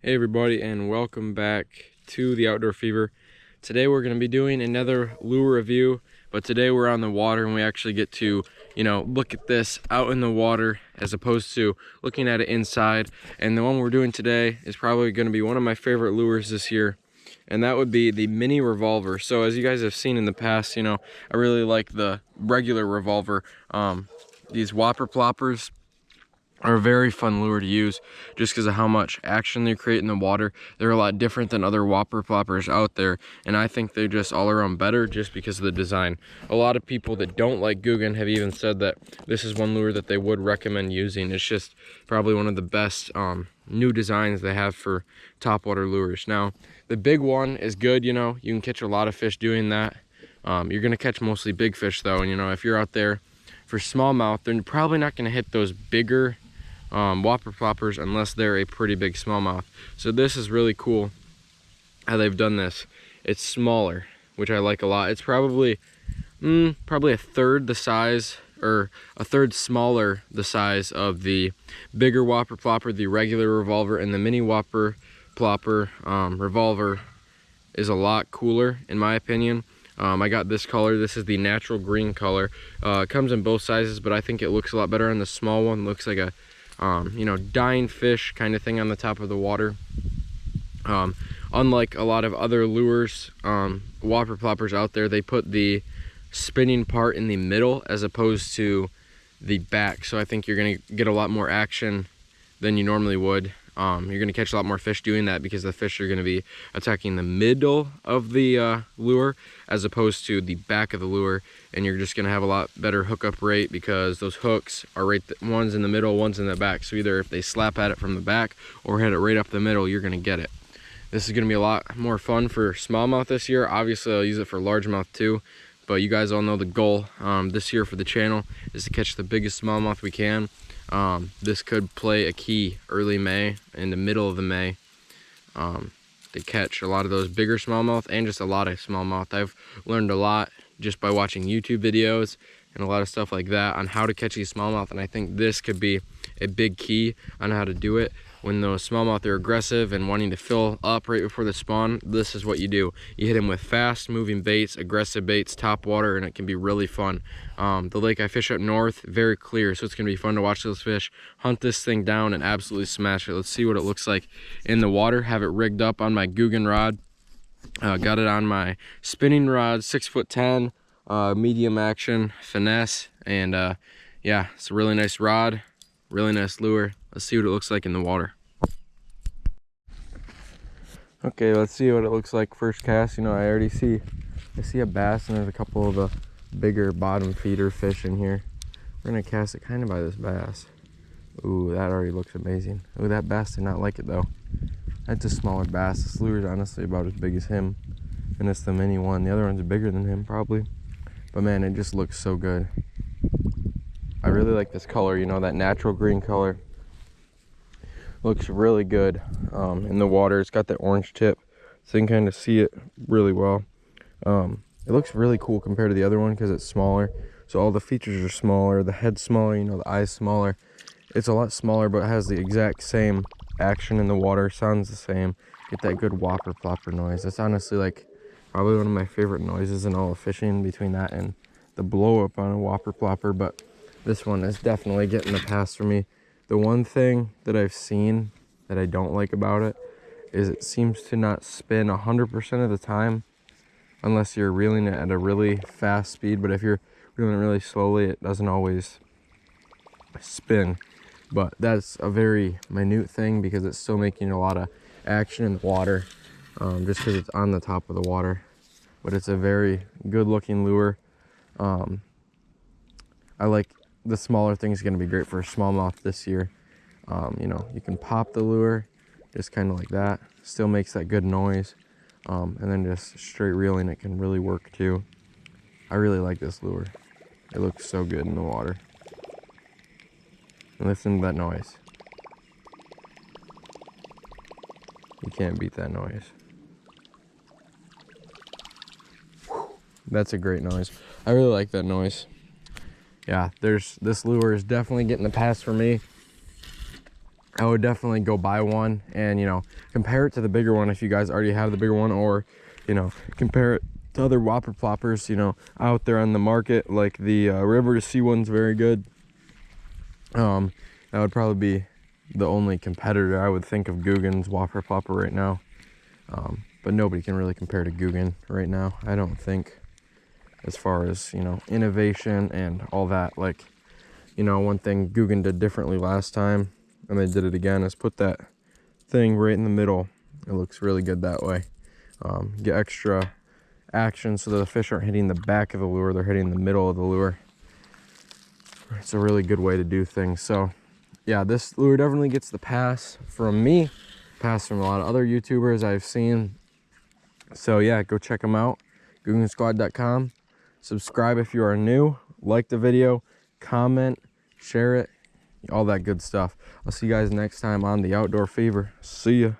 Hey everybody, and welcome back to the Outdoor Fever. Today we're going to be doing another lure review, but today we're on the water and we actually get to, look at this out in the water as opposed to looking at it inside. And the one we're doing today is probably going to be one of my favorite lures this year, and that would be the mini revolver. So as you guys have seen in the past, I really like the regular revolver. These whopper ploppers are a very fun lure to use just because of how much action they create in the water. They're a lot different than other whopper ploppers out there, and I think they're just all around better just because of the design. A lot of people that don't like Googan have even said that this is one lure that they would recommend using. It's just probably one of the best new designs they have for topwater lures. Now the big one is good, you can catch a lot of fish doing that. You're going to catch mostly big fish though, and if you're out there for smallmouth, they're probably not going to hit those bigger whopper ploppers unless they're a pretty big smallmouth. So this is really cool how they've done this. It's smaller, which I like a lot. It's probably a third the size, or a third smaller the size of the bigger whopper plopper, the regular revolver, and the mini whopper plopper revolver is a lot cooler in my opinion. I got this color. This is the natural green color. It comes in both sizes, but I think it looks a lot better on the small one. It looks like a dying fish kind of thing on the top of the water. Unlike a lot of other lures, whopper ploppers out there, they put the spinning part in the middle as opposed to the back. So I think you're going to get a lot more action than you normally would. You're going to catch a lot more fish doing that because the fish are going to be attacking the middle of the lure as opposed to the back of the lure, and you're just going to have a lot better hookup rate because those hooks are one's in the middle, one's in the back. So either if they slap at it from the back or hit it right up the middle, you're going to get it. This is going to be a lot more fun for smallmouth this year. Obviously I'll use it for largemouth too, but you guys all know the goal this year for the channel is to catch the biggest smallmouth we can. This could play a key early May, in the middle of the May, to catch a lot of those bigger smallmouth and just a lot of smallmouth. I've learned a lot just by watching YouTube videos and a lot of stuff like that on how to catch these smallmouth, and I think this could be a big key on how to do it. When those smallmouth are aggressive and wanting to fill up right before the spawn, this is what you do. You hit them with fast moving baits, aggressive baits, top water, and it can be really fun. The lake I fish up north, very clear, so it's going to be fun to watch those fish hunt this thing down and absolutely smash it. Let's see what it looks like in the water. Have it rigged up on my Googan rod. Got it on my spinning rod, 6'10", medium action, finesse, and yeah, it's a really nice rod, really nice lure. Let's see what it looks like in the water. Okay, let's see what it looks like first cast. I see a bass, and there's a couple of the bigger bottom feeder fish in here. We're gonna cast it kind of by this bass. Ooh, that already looks amazing. Ooh, that bass did not like it though. That's a smaller bass. This lure is honestly about as big as him, and it's the mini one. The other one's bigger than him probably, but man, it just looks so good. I really like this color, that natural green color. Looks really good in the water. It's got that orange tip, so you can kind of see it really well. It looks really cool compared to the other one because it's smaller. So all the features are smaller, the head's smaller, the eye's smaller. It's a lot smaller, but it has the exact same action in the water, sounds the same. Get that good whopper plopper noise. That's honestly like probably one of my favorite noises in all of fishing, between that and the blow up on a whopper plopper. But this one is definitely getting the pass for me. The one thing that I've seen that I don't like about it is it seems to not spin 100% of the time unless you're reeling it at a really fast speed. But if you're reeling it really slowly, it doesn't always spin. But that's a very minute thing because it's still making a lot of action in the water, just because it's on the top of the water. But it's a very good looking lure. I like the smaller thing is going to be great for a smallmouth this year. You can pop the lure just kind of like that, still makes that good noise, and then just straight reeling it can really work too. I really like this lure. It looks so good in the water. And listen to that noise. You can't beat that noise. That's a great noise. I really like that noise. Yeah, this lure is definitely getting the pass for me. I would definitely go buy one and, you know, compare it to the bigger one if you guys already have the bigger one, or, you know, compare it to other whopper ploppers, you know, out there on the market. Like the River to Sea one's very good. That would probably be the only competitor I would think of Googan's whopper plopper right now. But nobody can really compare to Googan right now, I don't think, as far as, you know, innovation and all that. Like, you know, one thing Googan did differently last time, and they did it again, is put that thing right in the middle. It looks really good that way. Get extra action so that the fish aren't hitting the back of the lure, they're hitting the middle of the lure. It's a really good way to do things. So yeah, this lure definitely gets the pass from me, pass from a lot of other YouTubers I've seen. So yeah, go check them out, GooganSquad.com. Subscribe if you are new, like the video, comment, share it, all that good stuff. I'll see you guys next time on the Outdoor Fever. See ya.